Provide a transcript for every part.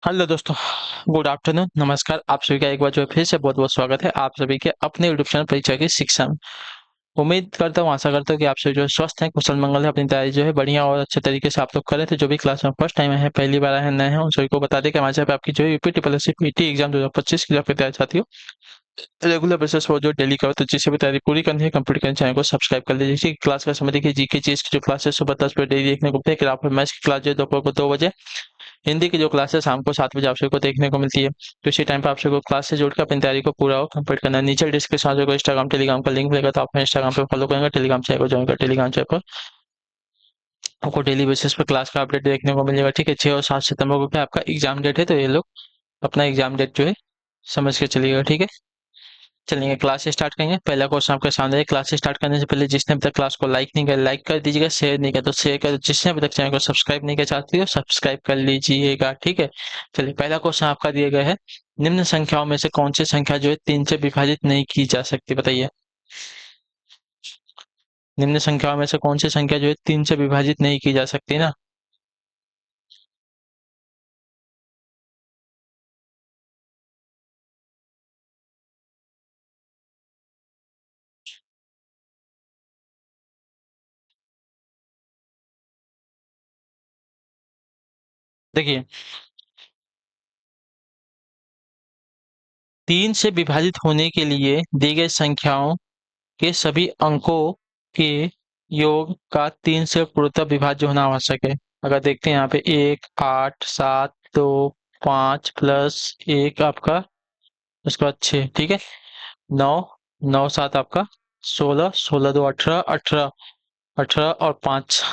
Hello दोस्तों, good afternoon, नमस्कार। आप सभी का एक बार जो है फिर से बहुत बहुत स्वागत है आप सभी के अपने यूट्यूब चैनल परीक्षा की शिक्षा में। उम्मीद करता हूँ, आशा करता हूँ कि आप सभी जो है स्वस्थ हैं, कुशल मंगल है, अपनी तैयारी जो है बढ़िया और अच्छे तरीके से आप लोग करें। तो जो भी क्लास में फर्स्ट टाइम है, पहली बार आए हैं, नए हैं, उन सभी को बता दें कि हमारे यहाँ पे आपकी जो है UP triple S C PT exam 2025 की जो आपकी तैयारी चाहती हो, रेगुलर बेसिस पर जो डेली करो, तो जिससे भी तैयारी पूरी करनी है, कंप्लीट करनी, चैनल को सब्सक्राइब कर लीजिए। क्लास का समय देखिए, जीके चीज की जो क्लास है सुबह 10 बजे डेली देखने को मिलती है। ग्राफ मैथ्स की क्लास जो है दोपहर को 2 बजे, हिंदी की जो क्लास है शाम को 7 बजे आप सबको देखने को मिलती है। तो इसी टाइम पे आप सबको क्लास से जोड़कर अपनी तैयारी को पूरा और कंप्लीट करना है। नीचे डिस्क्रिप्शन में इंस्टाग्राम टेलीग्राम का लिंक मिलेगा, तो आप इंस्टाग्राम पे फॉलो करेंगे, टेलीग्राम चैनल को ज्वाइन कर, टेलीग्राम चैनल पर आपको डेली बेसिस पर क्लास का अपडेट देखने को मिलेगा। ठीक है, 6 और 7 सितंबर को क्या आपका एग्जाम डेट है, तो ये लोग अपना एग्जाम डेट जो है समझ के चलिएगा। ठीक है, चलिए क्लास स्टार्ट करेंगे। पहला क्वेश्चन आपके सामने है। क्लास स्टार्ट करने से पहले जिसने अभी तक क्लास को लाइक नहीं किया, लाइक कर दीजिएगा। शेयर नहीं किया तो शेयर कर, जिसने अभी तक चैनल को सब्सक्राइब नहीं किया चाहती हो, सब्सक्राइब कर लीजिएगा। ठीक है, चलिए पहला क्वेश्चन आपका दिया गया है, निम्न संख्याओं में से कौन सी संख्या जो है 3 से विभाजित नहीं की जा सकती, बताइए। निम्न संख्याओं में से कौन सी संख्या जो है 3 से विभाजित नहीं की जा सकती ना। देखिए, 3 से विभाजित होने के लिए दी गई संख्याओं के सभी अंकों के योग का 3 से पूर्णतः विभाज्य होना आवश्यक है। अगर देखते हैं यहाँ पे 1, 8, 7, 2, 5 प्लस 1 आपका, उसके बाद 6, ठीक है, 9, 9, 7 आपका 16, 16, 2, 18, 18, 18 और 5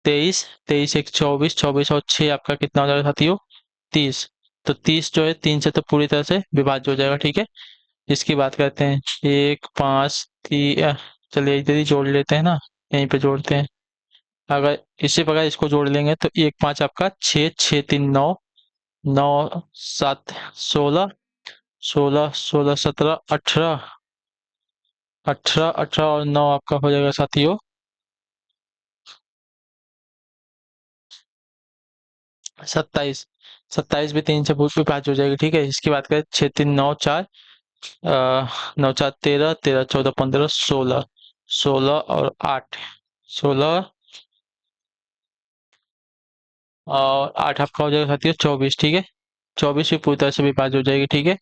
23, 23, 1, 24, 24 और 6 आपका कितना हो जाएगा साथियों, 30। तो 30 जो है 3 से तो पूरी तरह से विभाज्य हो जाएगा। ठीक है, इसकी बात करते हैं, 1, 5, 3, चलिए इधर ही जोड़ लेते हैं ना, यहीं पे जोड़ते हैं। अगर इसी प्रकार इसको जोड़ लेंगे तो 1, 5 आपका 6, 6, 3, 9, 9, 7, 16, 16, 16, 17, 18, 18, 18 और 9 आपका हो जाएगा साथियों 27। 27 भी 3 से भी 5 हो जाएगी। ठीक है, इसकी बात करें, 6, 3, 9, 4, 9, 4, 13, 13, 14, 15, 16, 16 और 8, 16 और 8 आपका हो जाएगा साथियों 24। ठीक है, 24 भी पूरी तरह से विभाज्य हो जाएगी। ठीक है,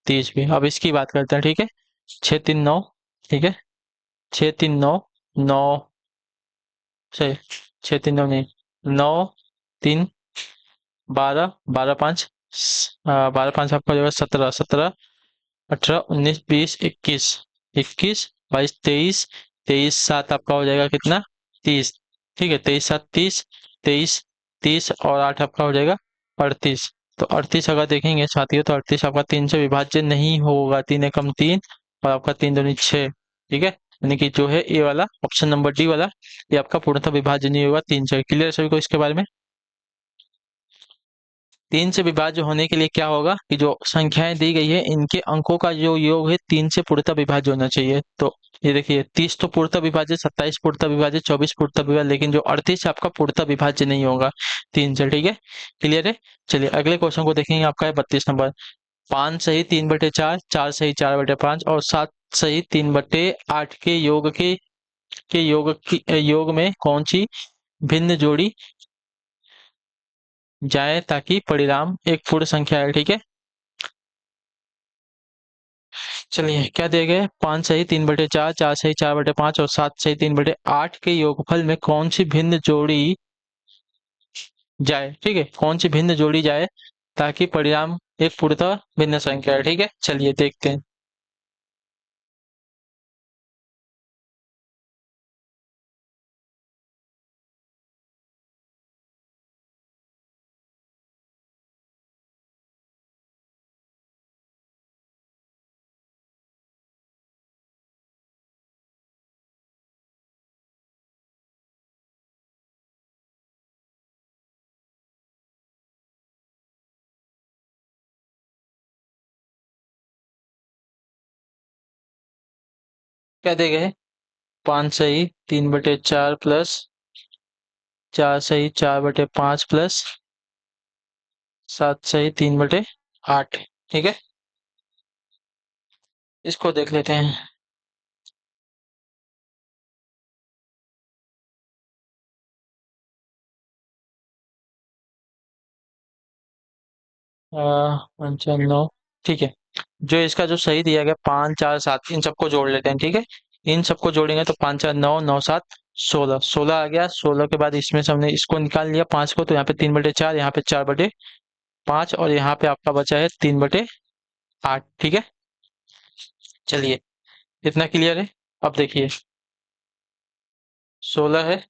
30 भी। अब इसकी बात करते हैं। ठीक है, 6, 3, 9, ठीक है, 6, 3, 9, 9 सही, 6, 3, 9 नहीं, 9, 3, 12, 12, 5, 12, 5 आपका हो जाएगा 17, 17, 18, 19, 20, 21, 21, 22, 23, 23, 7 आपका हो जाएगा कितना, 30। ठीक है, 23, 7, 30, 23, 30 और 8 आपका हो जाएगा 38। तो 38 अगर देखेंगे साथियों, तो 38 आपका 3 से विभाज्य नहीं होगा। 3 एकम 3 और आपका 3 दूनी 6। ठीक है, यानी कि जो है ये वाला ऑप्शन नंबर डी वाला, ये आपका पूर्णतः विभाज्य नहीं होगा 3 से। क्लियर है सभी को इसके बारे में। 3 से विभाज्य होने के लिए क्या होगा कि जो संख्याएं दी गई है, इनके अंकों का जो योग है 3 से पूर्णतः विभाज्य होना चाहिए। तो ये देखिए, 30 तो पूर्णतः विभाज्य, 27 पूर्णतः विभाज्य, 24 पूर्णतः विभाज्य, लेकिन जो 38 आपका पूर्णतः विभाज्य नहीं होगा 3 से। ठीक है, क्लियर है। चलिए अगले क्वेश्चन को देखेंगे, आपका है 32 नंबर। 5 सही 3/4, 4 सही 4/5 और 7 सही 3/8 के योग में कौन सी भिन्न जोड़ी जाए ताकि परिणाम एक पूर्ण संख्या है। ठीक है, चलिए क्या दिए गए, 5 सही 3/4, 4 सही 4/5 और 7 सही 3/8 के योगफल में कौन सी भिन्न जोड़ी जाए। ठीक है, कौन सी भिन्न जोड़ी जाए ताकि परिणाम एक पूर्णतः भिन्न संख्या है। ठीक है, चलिए देखते हैं। क्या दिए गए, 5 सही 3/4 प्लस 4 सही 4/5 प्लस 7 सही 3/8। ठीक है, इसको देख लेते हैं। 5 9। ठीक है, जो इसका जो सही दिया गया 5 4 7, इन सबको जोड़ लेते हैं। ठीक है, इन सबको जोड़ेंगे तो 5 4 9 9 7 16 16 आ गया। 16 के बाद इसमें से हमने इसको निकाल लिया 5 को, तो यहाँ पे 3/4, यहाँ पे 4/5, और यहाँ पे आपका बचा है 3/8। ठीक है, चलिए, इतना क्लियर है। अब देखिए, 16 है,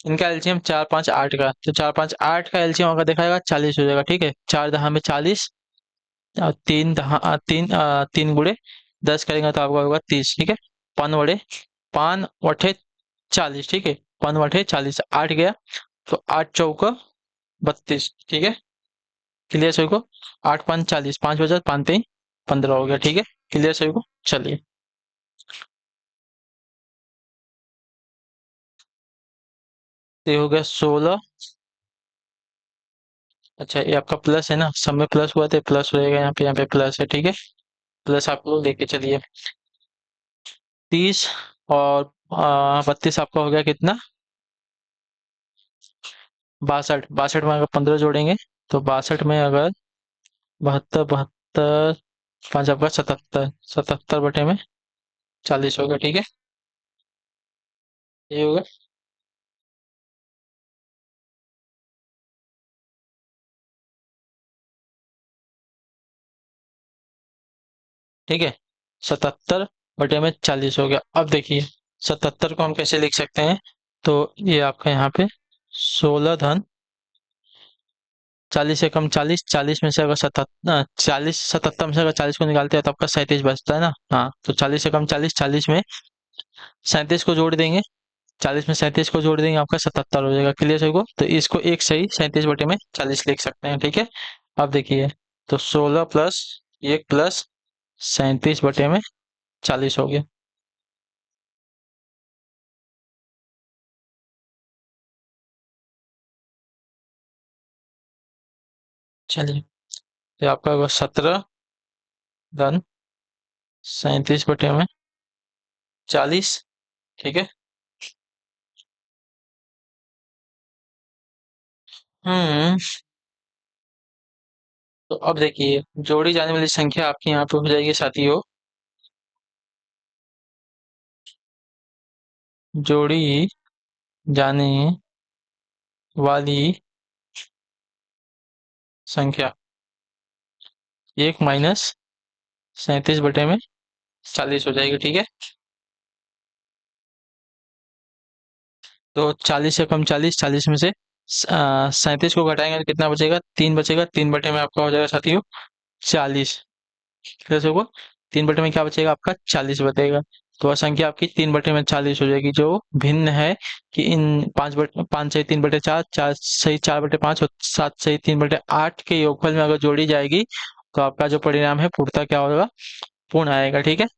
इनका एलसीएम 4 5 8 का, तो 4 5 8 का एलसीएम अगर देखा जाएगा 40 हो जाएगा। ठीक है, 4 दहा में 40, और 3 करेंगे तो आपका होगा 30। ठीक है, 5 बटे 40। ठीक है, 5 बटे 40, 8 गया, तो 8 चौका 32। ठीक है, क्लियर सभी को। 8 5 40, 5 बचा 5 3 15 हो गया। ठीक है, क्लियर सभी को। चलिए, तो ये हो गया 16। अच्छा, ये आपका प्लस है ना, सब में प्लस हुआ तो प्लस हो जाएगा, यहाँ पे प्लस है। ठीक है, प्लस आप लोग लेके चलिए। 30 और 32 आपका हो गया कितना? 62। 62 में अगर 15 जोड़ेंगे तो 62 में अगर 72 72, 5 आपका 77, 77/40 होगा। ठीक है, ये होगा। ठीक है, 77/40 हो गया। अब देखिए, 77 को हम कैसे लिख सकते हैं? तो ये आपका यहाँ पे 16 धन 40 से कम 40, 40 में से अगर 40 77 में से अगर 40 को निकालते हैं तो आपका 37 बचता है ना। हाँ, तो 40 से कम 40, 40 में 37 को जोड़ देंगे, 40 में 37 को जोड़ देंगे, आपका 77 हो जाएगा। क्लियर सभी को? तो इसको एक सही 37/40 लिख सकते हैं। ठीक है, अब देखिए, तो 16 प्लस 1 प्लस 37/40 हो गया। चलिए, तो आपका होगा 17 धन 37/40। ठीक है। हम्म, तो अब देखिए, जोड़ी जाने वाली संख्या आपकी यहाँ पे हो जाएगी साथियों, जोड़ी जाने वाली संख्या 1 - 37/40 हो जाएगी। ठीक है, तो 40 से कम 40, 40 में से 37 को घटाएंगे तो कितना बचेगा? 3 बचेगा। 3 बटे में आपका हो जाएगा साथियों 40। कैसे को 3 बटे में क्या बचेगा? आपका 40 बचेगा। तो वह संख्या आपकी 3 बटे में 40 हो जाएगी, जो भिन्न है कि इन 5 सही 3/4, 4 सही 4/5 और 7 सही 3/8 के योगफल में अगर जोड़ी जाएगी तो आपका जो परिणाम है पूर्णतः क्या होगा? पूर्ण आएगा। ठीक है,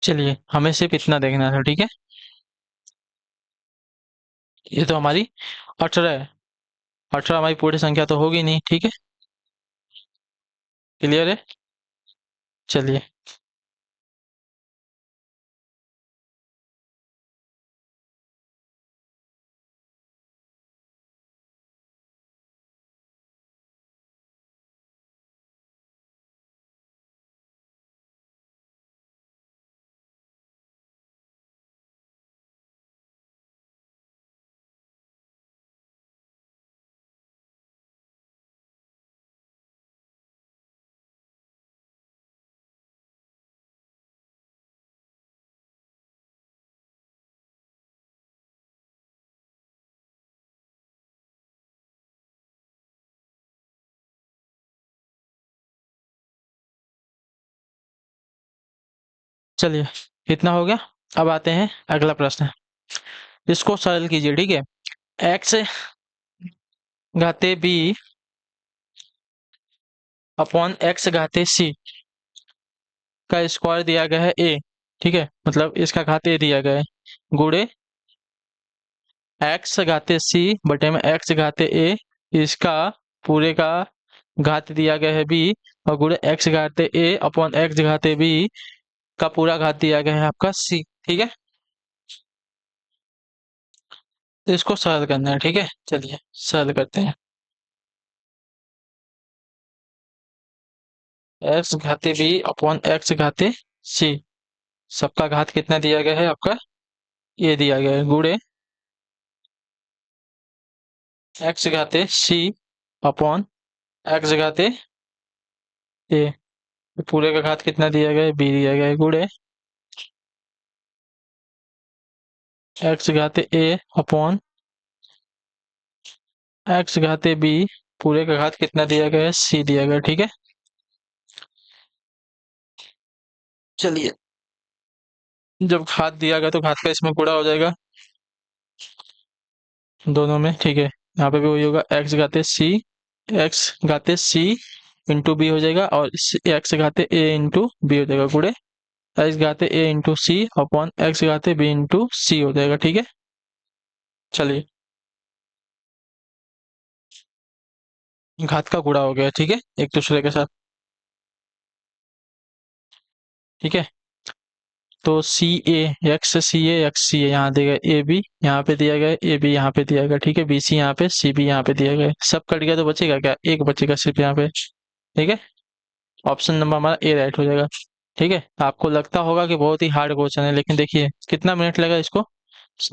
चलिए, हमें सिर्फ इतना देखना था। ठीक है, ये तो हमारी 18 है। 18 हमारी पूरी संख्या तो होगी नहीं। ठीक है, क्लियर है। चलिए, चलिए, इतना हो गया। अब आते हैं अगला प्रश्न। इसको सरल कीजिए। ठीक है, एक्स घाते बी अपॉन एक्स घाते सी का स्क्वायर दिया गया है ए, ठीक है, मतलब इसका घात ए दिया गया है, गुणे एक्स घाते सी बटे में एक्स घाते ए, इसका पूरे का घात दिया गया है बी, और गुणे एक्स घाते ए अपॉन एक्स घाते बी का पूरा घात दिया गया है आपका सी, ठीक है। तो इसको सरल करना है, ठीक है, चलिए सरल करते हैं। एक्स घाते बी अपॉन एक्स घाते सी, सबका घात कितना दिया गया है आपका, ये दिया गया है, गुणे एक्स घाते सी अपॉन एक्स घाते ए, तो पूरे का घात कितना दिया गया है, बी दिया गया है, गुणे एक्स घाते ए अपॉन एक्स घाते बी, पूरे का घात कितना दिया गया है, सी दिया गया, ठीक है। चलिए, जब घात दिया गया तो घात का इसमें गुणा हो जाएगा दोनों में, ठीक है। यहाँ पे भी वही होगा, एक्स घाते सी इंटू बी हो जाएगा, और एक्स घाते ए इंटू बी हो जाएगा, गुणे एक्स घाते ए इंटू सी अपॉन एक्स घाते बी इंटू सी हो जाएगा, ठीक है। चलिए, घात का गुणा हो गया, ठीक है, एक दूसरे के साथ, ठीक है। तो सी ए एक्स सी ए यहाँ दिया गया, ए बी यहाँ पे दिया गया, ए बी यहाँ पे दिया गया, ठीक है, बी सी यहाँ पे, सी बी यहाँ पे दिया गया, सब कट गया तो बचेगा क्या, एक बचेगा सिर्फ यहाँ पे, ठीक है। ऑप्शन नंबर हमारा ए राइट हो जाएगा, ठीक है। आपको लगता होगा कि बहुत ही हार्ड क्वेश्चन है, लेकिन देखिए कितना मिनट लगा इसको,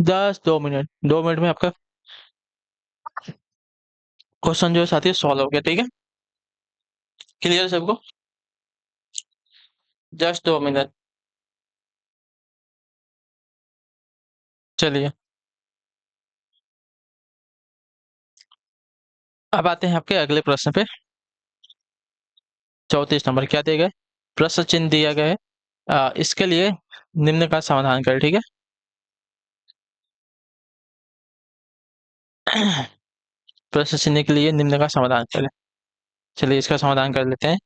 2 मिनट, 2 मिनट में आपका क्वेश्चन जो है साथी सॉल्व हो गया, ठीक है। क्लियर सबको, जस्ट 2 मिनट। चलिए, अब आते हैं आपके अगले प्रश्न पे। 34 नंबर क्या दिया गया है? प्रश्न चिन्ह दिया गया है, इसके लिए निम्न का समाधान करें, ठीक है। प्रश्न चिन्ह के लिए निम्न का समाधान करें। चलिए इसका समाधान कर लेते हैं।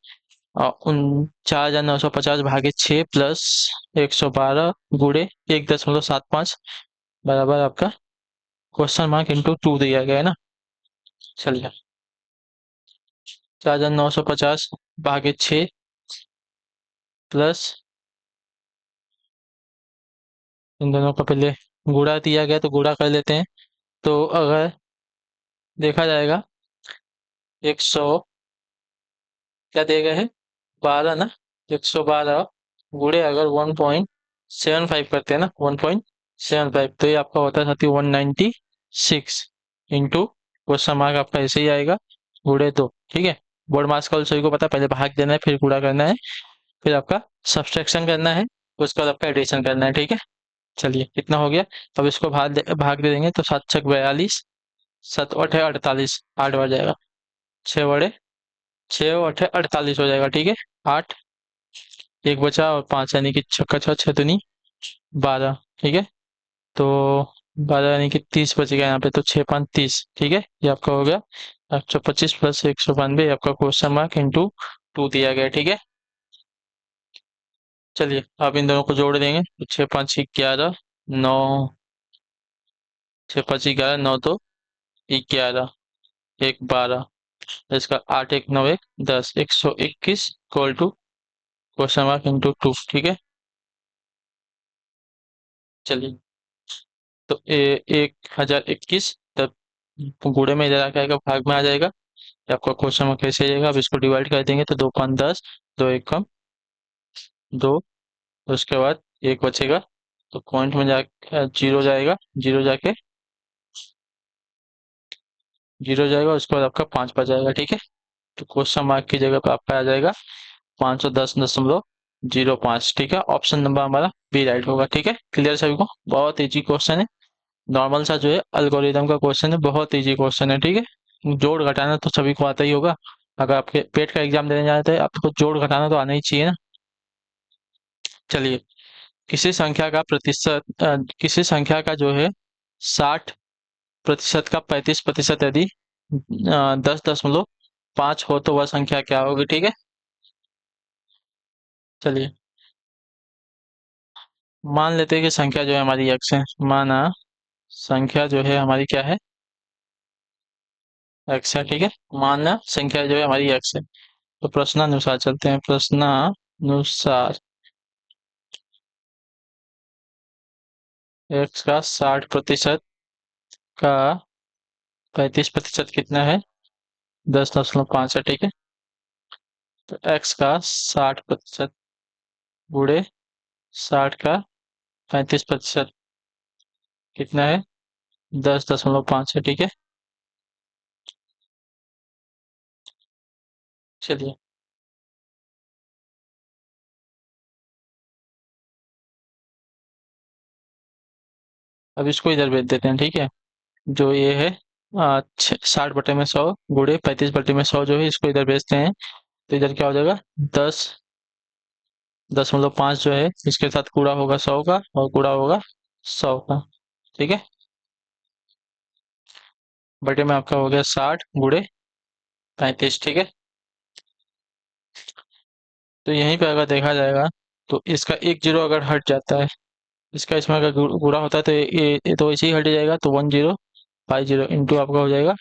उन 4,950 भागे 6 प्लस 112 गुणे 1.75 बराबर आपका क्वेश्चन मार्क इंटू 2 दिया गया है ना। चलिए, 4,950 भागे 6 प्लस, इन दोनों का पहले गुणा दिया गया तो गुणा कर लेते हैं। तो अगर देखा जाएगा 100 क्या दिया गया है, 12 ना, 112 गुणे अगर 1.75 करते हैं ना, 1.75, तो ये आपका होता है साथी 196 इंटू क्वेश्चन मार्क आपका ऐसे ही आएगा गुणे 2, ठीक है। बोर्ड मार्क्स का सभी को पता है, पहले भाग देना है फिर गुणा करना है, फिर आपका सब्सट्रैक्शन करना है, उसके बाद आपका एडिशन करना है, ठीक है। चलिए कितना हो गया, अब इसको भाग दे देंगे तो 7 × 42, 7 × 8 = 48, 8 बढ़ जाएगा, 6 6 × 8 = 48 हो जाएगा, ठीक है। 8 एक बचा और 5 यानी कि छक्का छः, 6 दूनी 12, ठीक है। तो 12 यानी कि 30 बचेगा यहाँ पे, तो 6 × 5 = 30, ठीक है। ये आपका हो गया 125 प्लस 192, आपका क्वेश्चन मार्क इंटू 2 दिया गया, ठीक है। चलिए अब इन दोनों को जोड़ देंगे, तो 6 × 5 = 11, 9 6 × 5 = 11, 9 × 2 = 11, 1 = 12, इसका 8 1 9 1 10, 121 equal to question mark into 2, ठीक है। चलिए, तो 1021 तब गुणे में इधर आके आएगा, भाग में आ जाएगा, ये आपका क्वेश्चन मार्क कैसे आएगा, अब इसको डिवाइड कर देंगे तो 2 × 5 = 10, 2 1 कम 2, उसके बाद एक बचेगा, तो पॉइंट में जाके जीरो जाएगा, जीरो जाएगा, उसके बाद आपका 5 बच जाएगा, ठीक है। तो क्वेश्चन मार्क की जगह पर आपका आ जाएगा 510.05, ठीक है। ऑप्शन नंबर हमारा बी राइट होगा, ठीक है। क्लियर सभी को, बहुत इजी क्वेश्चन है, नॉर्मल सा जो है अल्गोरिदम का क्वेश्चन है, बहुत इजी क्वेश्चन है, ठीक है। जोड़ घटाना तो सभी को आता ही होगा, अगर आपके पेट का एग्जाम देने जाते हैं आपको जोड़ घटाना तो आना ही चाहिए ना। चलिए, किसी संख्या का जो है 60% का 35% यदि 10 दशमलव 5 हो तो वह संख्या क्या होगी, ठीक है। चलिए, मान लेते हैं कि संख्या जो है हमारी x है। माना संख्या जो है हमारी क्या है, x है, ठीक है। माना संख्या जो है हमारी x है। तो प्रश्नानुसार चलते हैं। प्रश्नानुसार x का 60% का 35% कितना है, 10.5 है, ठीक है। तो x का 60% गुणे 60 का 35% कितना है, 10.5 है, ठीक है। चलिए, अब इसको इधर भेज देते हैं, ठीक है। जो ये है 60/100 गुणे 35/100 जो है इसको इधर भेजते हैं। तो इधर क्या हो जाएगा, 10.5 जो है इसके साथ गुणा होगा 100 का और गुणा होगा 100 का, ठीक है। बटे में आपका हो गया 60 गुणे 35, ठीक है। तो यहीं पे अगर देखा जाएगा तो इसका एक जीरो अगर हट जाता है, इसका इसमें अगर गुणा होता है तो ये तो ऐसे ही हट जाएगा। तो 1050 इंटू आपका हो जाएगा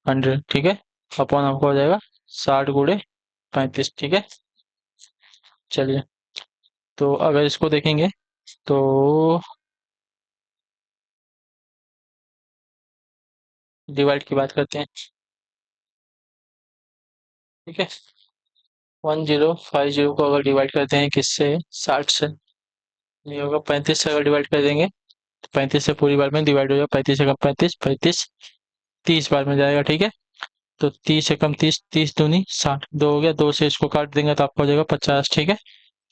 100, ठीक है। अपॉन आपका हो जाएगा 60 गुणे 35, ठीक है। चलिए, तो अगर इसको देखेंगे तो डिवाइड की बात करते हैं, ठीक है। 1050 को अगर डिवाइड करते हैं किससे, 60 से, नहीं होगा 35 से अगर डिवाइड कर देंगे तो 35 से पूरी बार में डिवाइड हो जाएगा। 35 से कम 35, 35 30 बार में जाएगा, ठीक है। तो 30 से कम 30, 30 दूनी 60, दो हो गया, दो से इसको काट देंगे तो आपका हो जाएगा 50, ठीक है।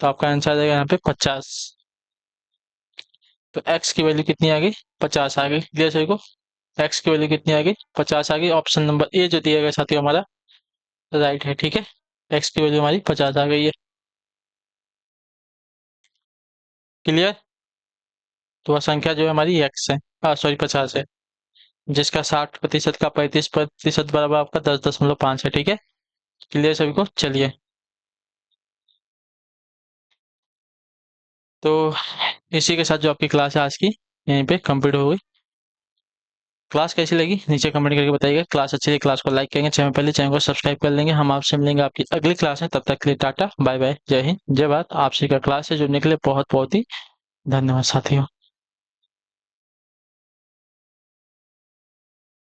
तो आपका आंसर आ जाएगा यहाँ पे 50। तो x की वैल्यू कितनी आ गई, 50 आ गई। क्लियर सभी को, x की वैल्यू कितनी आ गई, 50 आ गई। ऑप्शन नंबर ए जो दिया गया साथियों हमारा राइट है, ठीक है। x की वैल्यू हमारी 50 आ गई है। क्लियर। तो वह संख्या जो है हमारी x है, हाँ सॉरी 50 है, जिसका 60% का 35% बराबर आपका 10.5 है, ठीक है। क्लियर सभी को। चलिए, तो इसी के साथ जो आपकी क्लास है आज की यहीं पे कंप्लीट हो गई। क्लास कैसी लगी नीचे कमेंट करके बताइएगा। क्लास अच्छी लगी क्लास को लाइक करेंगे, चैनल पहले चैनल को सब्सक्राइब कर लेंगे। हम आपसे मिलेंगे आपकी अगली क्लास में, तब तक के लिए टाटा बाय बाय, जय हिंद जय भारत। आपसे का क्लास है जुड़ने के लिए बहुत बहुत ही धन्यवाद साथियों।